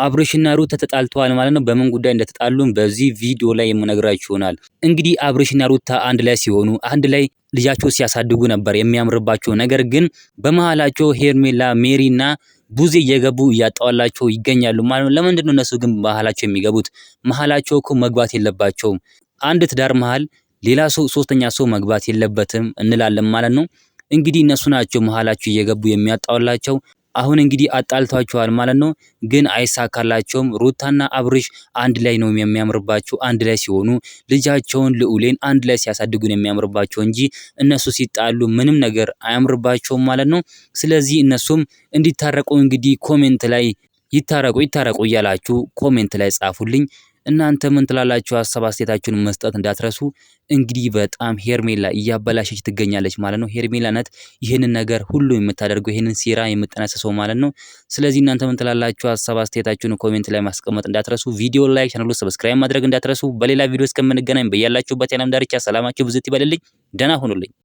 አብርሽና ሩታ ተጣልተዋል ማለት ነው። በምን ጉዳይ እንደተጣሉም በዚህ ቪዲዮ ላይ የምነግራችሁ ይሆናል። እንግዲህ አብርሽና ሩታ አንድ ላይ ሲሆኑ አንድ ላይ ልጃቸው ሲያሳድጉ ነበር የሚያምርባቸው። ነገር ግን በመሃላቸው ሄርሜላ ሜሪና ቡዜ እየገቡ እያጣዋላቸው ይገኛሉ ማለት ነው። ለምንድን ነው እነሱ ግን መሃላቸው የሚገቡት? መሃላቸው እኮ መግባት የለባቸውም። አንድ ትዳር መሃል ሌላ ሰው ሶስተኛ ሰው መግባት የለበትም እንላለን ማለት ነው። እንግዲህ እነሱ ናቸው መሃላቸው እየገቡ የሚያጣውላቸው። አሁን እንግዲህ አጣልቷቸዋል ማለት ነው። ግን አይሳካላቸውም። ሩታና አብርሽ አንድ ላይ ነው የሚያምርባቸው። አንድ ላይ ሲሆኑ ልጃቸውን ልዑሌን አንድ ላይ ሲያሳድጉ ነው የሚያምርባቸው እንጂ እነሱ ሲጣሉ ምንም ነገር አያምርባቸውም ማለት ነው። ስለዚህ እነሱም እንዲታረቁ እንግዲህ ኮሜንት ላይ ይታረቁ እያላችሁ ኮሜንት ላይ ጻፉልኝ። እናንተ ምን ትላላችሁ? ሀሳብ አስተያየታችሁን መስጠት እንዳትረሱ። እንግዲህ በጣም ሄርሜላ እያበላሸች ትገኛለች ማለት ነው። ሄርሜላ ናት ይሄንን ነገር ሁሉ የምታደርገው ይሄንን ሴራ የምትጠነስሰው ማለት ነው። ስለዚህ እናንተ ምን ትላላችሁ? ሀሳብ አስተያየታችሁን ኮሜንት ላይ ማስቀመጥ እንዳትረሱ። ቪዲዮ ላይክ፣ ቻናሉን ሰብስክራይብ ማድረግ እንዳትረሱ። በሌላ ቪዲዮ እስከምንገናኝ በያላችሁበት የዓለም ዳርቻ ሰላማችሁ ብዝት ይበልልኝ። ደህና ሁኑልኝ።